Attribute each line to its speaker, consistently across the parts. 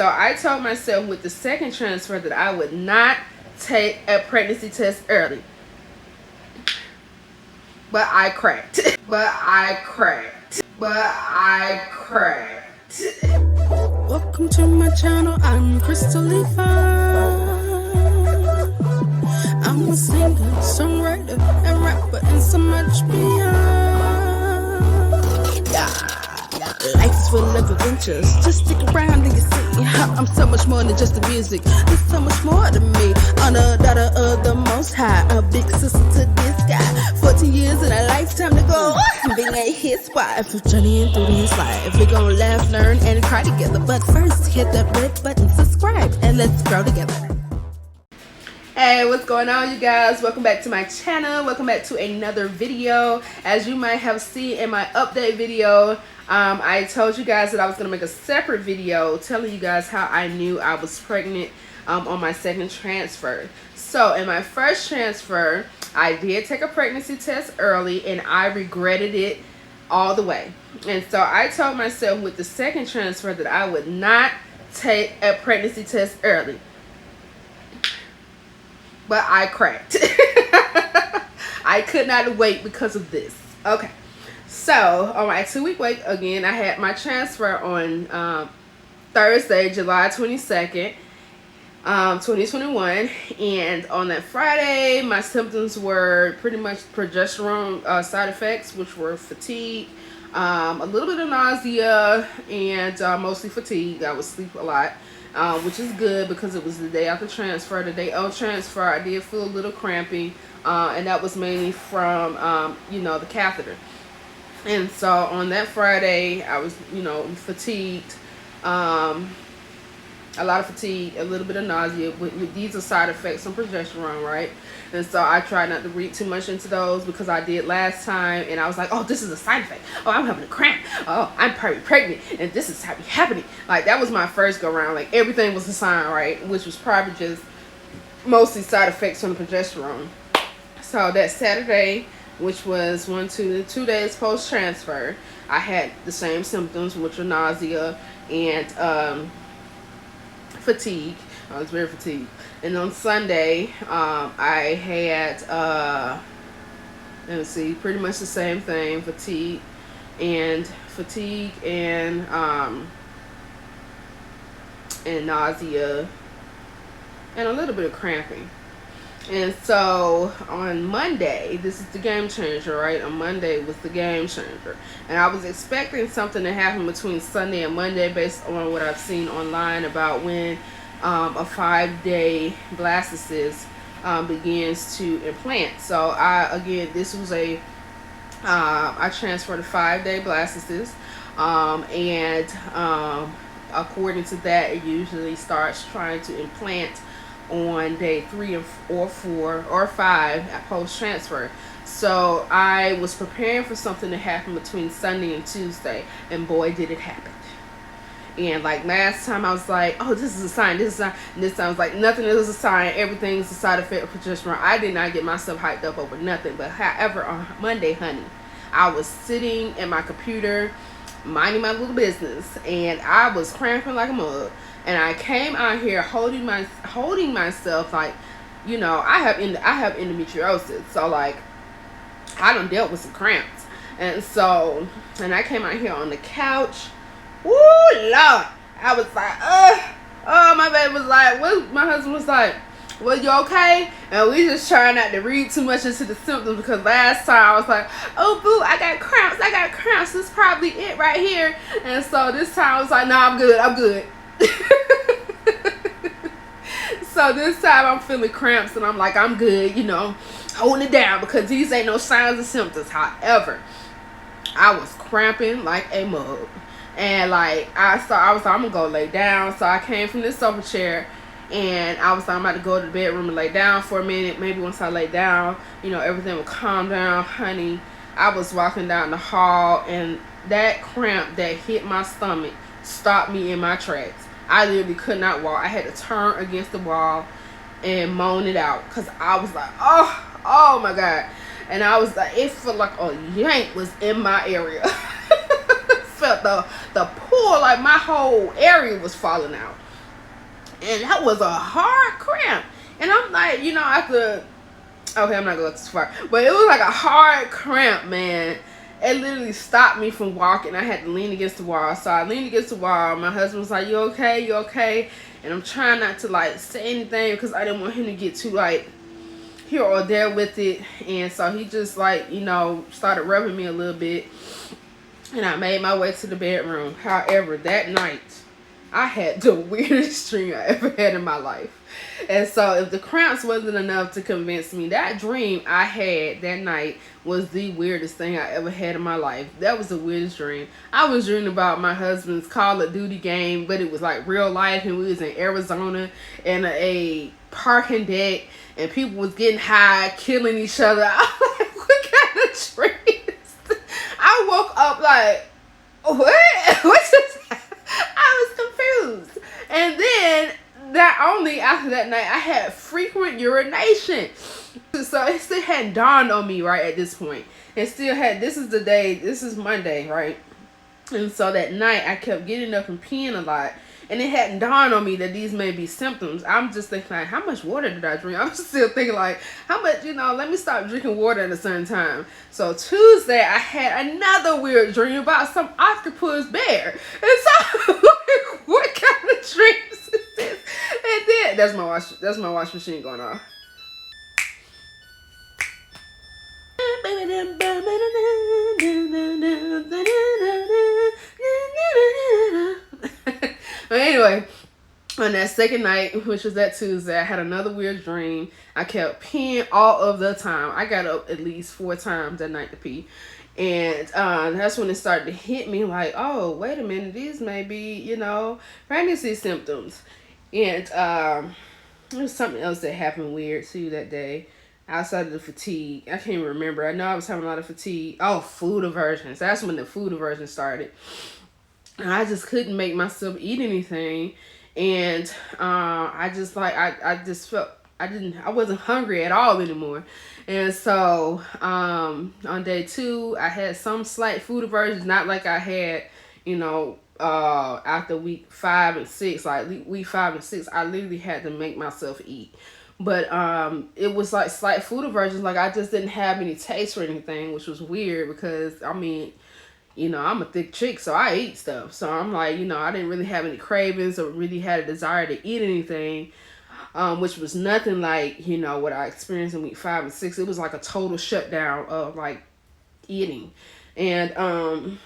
Speaker 1: So I told myself with the second transfer that I would not take a pregnancy test early. But I cracked.
Speaker 2: Welcome to my channel, I'm Crystal Levi. I'm a singer, songwriter, and rapper, and so much beyond. Life is full of adventures, just stick around and you see I'm so much more than just the music. There's so much more to me. I'm the daughter of the Most High, a big sister to this guy. 14 years and a lifetime to go. Being a his wife, journeying through his life. We're gonna laugh, learn, and cry together. But first, hit that red button, subscribe, and let's grow together.
Speaker 1: Hey, what's going on, you guys? Welcome back to my channel. Welcome back to another video. As you might have seen in my update video, I told you guys that I was going to make a separate video telling you guys how I knew I was pregnant on my second transfer. So in my first transfer, I did take a pregnancy test early and I regretted it all the way. And so I told myself with the second transfer that I would not take a pregnancy test early. But I cracked. I could not wait because of this. Okay. So, on my 2-week wait, again, I had my transfer on Thursday, July 22nd, 2021. And on that Friday, my symptoms were pretty much progesterone side effects, which were fatigue, a little bit of nausea, and mostly fatigue. I would sleep a lot. Which is good because it was the day after transfer. The day of transfer, I did feel a little cramping, and that was mainly from, the catheter. And so on that Friday, I was, fatigued, a lot of fatigue, a little bit of nausea. These are side effects from progesterone, right? And so I tried not to read too much into those because I did last time, and I was like, oh, this is a side effect. Oh, I'm having a cramp. Oh, I'm probably pregnant, and this is happening. Like, that was my first go around. Like, everything was a sign, right? Which was probably just mostly side effects from the progesterone. So that Saturday, which was 2 days post-transfer, I had the same symptoms, which were nausea and fatigue. I was very fatigued. And on Sunday, I had, pretty much the same thing, fatigue and nausea and a little bit of cramping. And so on Monday, this is the game changer, right? On Monday was the game changer. And I was expecting something to happen between Sunday and Monday based on what I've seen online about when a 5-day blastocyst begins to implant. So this was I transferred a 5-day blastocyst, and according to that, it usually starts trying to implant on day 3 or 4 or 5 at post-transfer. So I was preparing for something to happen between Sunday and Tuesday, and boy, did it happen. And like last time, I was like, oh, this is a sign, this is a sign. And this time I was like, nothing is a sign, everything's a side effect of progesterone. I did not get myself hyped up over nothing. But however, on Monday, honey, I was sitting at my computer, minding my little business, and I was cramping like a mug. And I came out here holding myself like, I have endometriosis, so like I done dealt with some cramps. And I came out here on the couch. Woo, Lord. I was like, my baby was like, my husband was like, well, you okay? And we just trying not to read too much into the symptoms, because last time I was like, oh, boo, I got cramps. This is probably it right here. And so this time I was like, no, I'm good. So this time I'm feeling cramps, and I'm like, I'm good, holding it down because these ain't no signs and symptoms. However, I was cramping like a mug. And like I was like, I'm gonna go lay down. So I came from this sofa chair, and I was like, I'm about to go to the bedroom and lay down for a minute. Maybe once I lay down, everything will calm down. Honey, I was walking down the hall, and that cramp that hit my stomach stopped me in my tracks. I literally could not walk. I had to turn against the wall and moan it out, because I was like, oh my God. And I was like, it felt like a yank was in my area. Felt the pull, like my whole area was falling out. And that was a hard cramp. And I'm like, after, okay, I'm not going too far, but it was like a hard cramp, man. It literally stopped me from walking. I had to lean against the wall. So I leaned against the wall. My husband was like, "You okay? You okay?" And I'm trying not to like say anything because I didn't want him to get too like here or there with it. And so he just like, started rubbing me a little bit. And I made my way to the bedroom. However, that night, I had the weirdest dream I ever had in my life. And so if the cramps wasn't enough to convince me, that dream I had that night was the weirdest thing I ever had in my life. That was the weirdest dream. I was dreaming about my husband's Call of Duty game, but it was like real life, and we was in Arizona in a parking deck, and people was getting high, killing each other. I was like, what kind of dream is this? I woke up like, what? What just happened? I was confused. And then not only after that night, I had frequent urination. So it still hadn't dawned on me right at this point. It still had, this is Monday, right? And so that night I kept getting up and peeing a lot. And it hadn't dawned on me that these may be symptoms. I'm just thinking like, how much water did I drink? I'm still thinking like, how much, let me stop drinking water at a certain time. So Tuesday I had another weird dream about some octopus bear. And so like, what kind of dreams is this? And then that's my wash machine going off. But anyway, on that second night, which was that Tuesday, I had another weird dream. I kept peeing all of the time. I got up at least 4 times that night to pee. And that's when it started to hit me like, oh, wait a minute, these may be, pregnancy symptoms. And there was something else that happened weird too that day. Outside of the fatigue, I can't even remember. I know I was having a lot of fatigue. Oh, food aversions. That's when the food aversion started. And I just couldn't make myself eat anything. And I just like, I just felt, I wasn't hungry at all anymore. And so on day 2, I had some slight food aversions, not like I had, after week 5 and 6, like week 5 and 6, I literally had to make myself eat. But it was like slight food aversions. Like I just didn't have any taste for anything, which was weird because I'm a thick chick, so I eat stuff. So I'm like, I didn't really have any cravings or really had a desire to eat anything, which was nothing like, what I experienced in week 5 and 6. It was like a total shutdown of like eating. And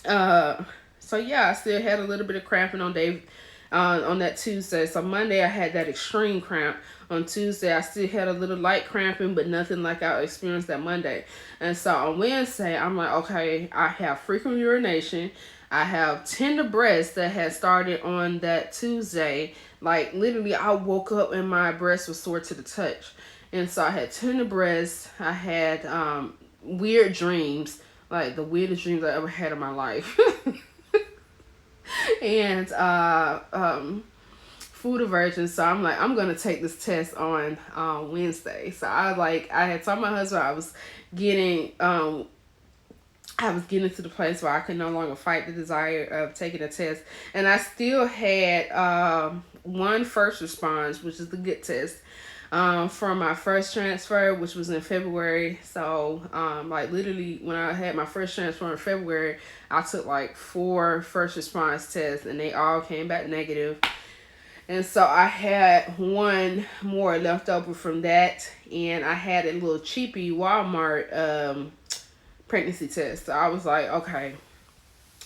Speaker 1: so yeah, I still had a little bit of cramping on that Tuesday. So Monday I had that extreme cramp. On Tuesday I still had a little light cramping, but nothing like I experienced that Monday. And so on Wednesday I'm like, okay, I have frequent urination. I have tender breasts that had started on that Tuesday. Like literally I woke up and my breast was sore to the touch. And so I had tender breasts. I had weird dreams, like the weirdest dreams I ever had in my life. And food aversion. So I'm like, I'm gonna take this test on Wednesday. So I had told my husband I was getting to the place where I could no longer fight the desire of taking a test. And I still had one first response, which is the good test, from my first transfer, which was in February. So like literally when I had my first transfer in February, I took like 4 first response tests and they all came back negative. And so I had one more left over from that, and I had a little cheapy Walmart pregnancy test. So I was like, okay,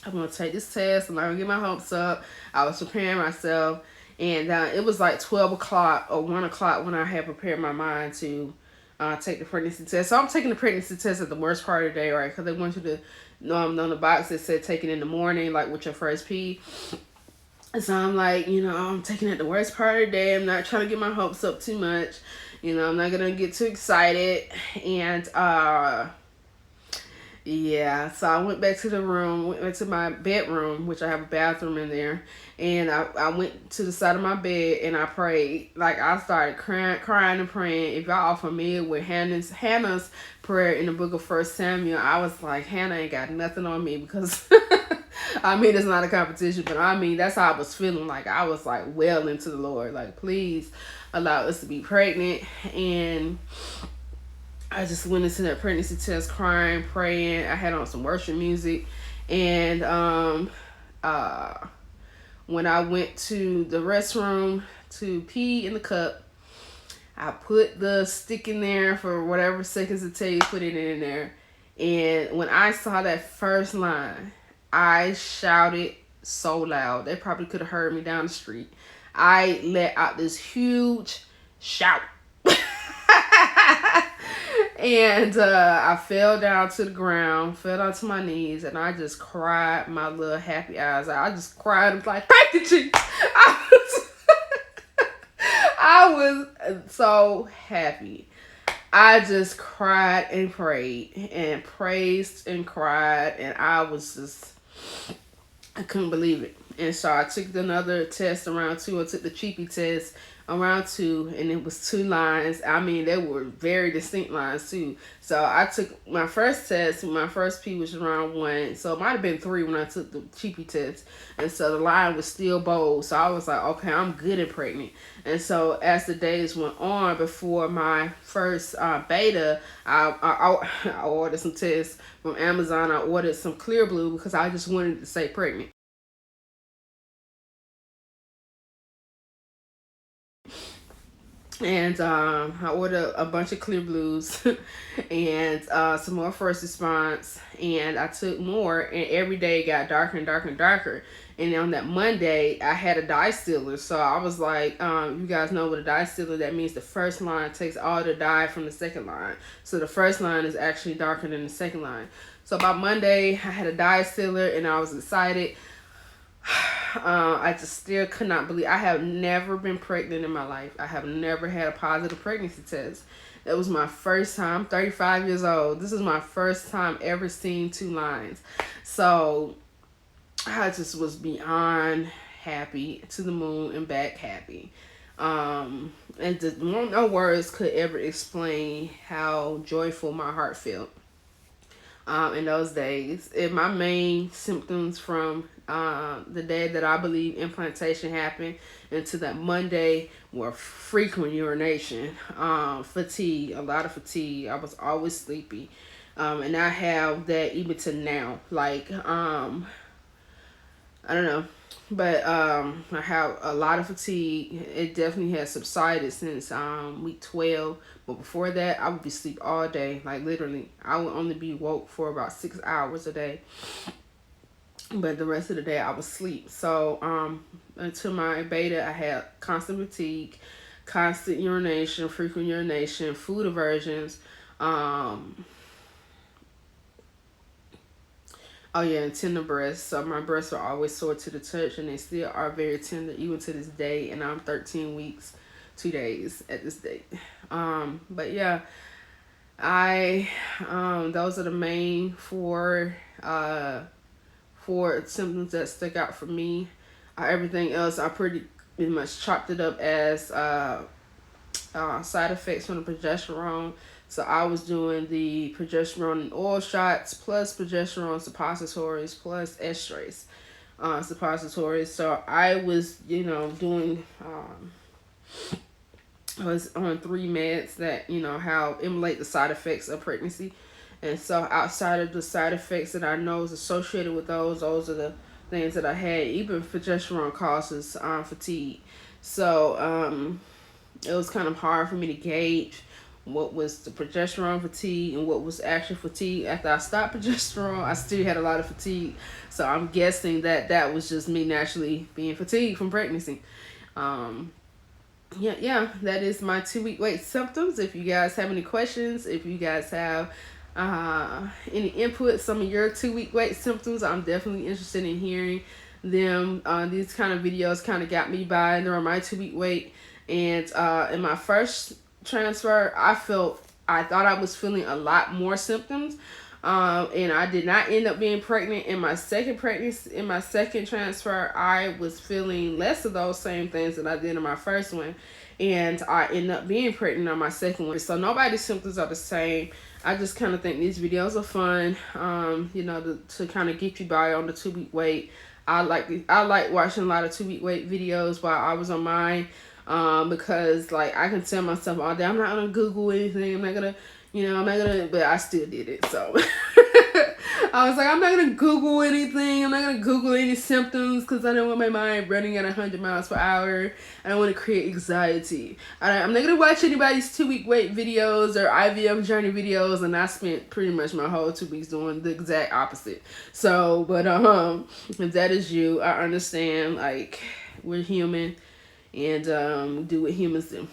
Speaker 1: I'm gonna take this test. I'm not gonna get my hopes up. I was preparing myself, and it was like 12 o'clock or 1 o'clock when I had prepared my mind to take the pregnancy test. So I'm taking the pregnancy test at the worst part of the day, right? Because they want you to, on the box that said take it in the morning, like with your first pee. So I'm like, I'm taking it the worst part of the day. I'm not trying to get my hopes up too much. I'm not going to get too excited. And, yeah, so I went back to my bedroom, which I have a bathroom in there. And I went to the side of my bed and I prayed. Like I started crying and praying. If y'all are familiar with Hannah's prayer in the book of 1 Samuel, I was like, Hannah ain't got nothing on me because I mean, it's not a competition, but I mean, that's how I was feeling. Like, I was like well into the Lord. Like, please allow us to be pregnant. And I just went into that pregnancy test crying, praying. I had on some worship music. And uh, when I went to the restroom to pee in the cup, I put the stick in there for whatever seconds it takes, put it in there. And when I saw that first line, I shouted so loud. They probably could have heard me down the street. I let out this huge shout. And I fell down to the ground, fell down to my knees, and I just cried my little happy eyes out. I just cried. I was like, thank you, Jesus. I was so happy. I just cried and prayed and praised and cried, and I was just, I couldn't believe it. And so I took another test around 2. I took the cheapy test around 2, and it was 2 lines. I mean, they were very distinct lines too. So I took my first test. My first P was around 1, so it might have been 3 when I took the cheapy test. And so the line was still bold. So I was like, okay, I'm good and pregnant. And so as the days went on, before my first beta, I ordered some tests from Amazon. I ordered some Clear Blue because I just wanted to stay pregnant. And I ordered a bunch of Clear Blues and some more first response. And I took more, and every day it got darker and darker and darker. And on that Monday, I had a dye stealer. So I was like, you guys know what a dye stealer, that means the first line takes all the dye from the second line. So the first line is actually darker than the second line. So by Monday, I had a dye stealer, and I was excited. I just still could not believe. I have never been pregnant in my life. I have never had a positive pregnancy test. That was my first time. I'm 35 years old. This is my first time ever seeing 2 lines. So I just was beyond happy, to the moon and back happy. And no words could ever explain how joyful my heart felt in those days. And my main symptoms from the day that I believe implantation happened into that Monday were frequent urination, fatigue, a lot of fatigue. I was always sleepy. And I have that even to now. Like, I don't know. But I have a lot of fatigue. It definitely has subsided since week 12. But before that, I would be asleep all day. Like, literally, I would only be woke for about 6 hours a day. But the rest of the day, I was asleep. So until my beta, I had constant fatigue, constant urination, frequent urination, food aversions. Oh yeah, and tender breasts. So my breasts are always sore to the touch, and they still are very tender even to this day. And I'm 13 weeks, 2 days at this date. But yeah, those are the main four symptoms that stick out for me. Everything else, I pretty much chopped it up as side effects from the progesterone. So I was doing the progesterone and oil shots, plus progesterone suppositories, plus estrace suppositories. So I was, doing, I was on 3 meds that, how emulate the side effects of pregnancy. And so outside of the side effects that I know is associated with those are the things that I had. Even progesterone causes fatigue. So it was kind of hard for me to gauge what was the progesterone fatigue and what was actual fatigue. After I stopped progesterone, I still had a lot of fatigue. So I'm guessing that was just me naturally being fatigued from pregnancy. Yeah, that is my 2-week wait symptoms. If you guys have any questions, if you guys have any input, some of your 2-week wait symptoms, I'm definitely interested in hearing them. These kind of videos kind of got me by during my 2-week wait. And in my first transfer, I thought I was feeling a lot more symptoms. And I did not end up being pregnant in my second pregnancy. In my second transfer, I was feeling less of those same things that I did in my first one, and I ended up being pregnant on my second one. So nobody's symptoms are the same. I just kind of think these videos are fun, to kind of get you by on the 2-week wait. I like watching a lot of 2-week wait videos while I was on mine, because like I can tell myself all day I'm not gonna Google anything. I'm not gonna, but I still did it. So I was like, I'm not gonna Google anything. I'm not gonna Google any symptoms because I don't want my mind running at 100 miles per hour. I don't want to create anxiety. I'm not gonna watch anybody's 2-week wait videos or IVF journey videos. And I spent pretty much my whole 2 weeks doing the exact opposite. So, but if that is you, I understand. Like, we're human, and do what humans do.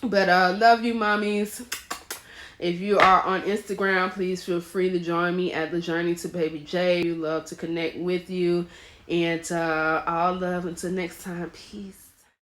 Speaker 1: But love you, mommies. If you are on Instagram, please feel free to join me at The Journey to Baby J. We love to connect with you. And all love until next time. Peace.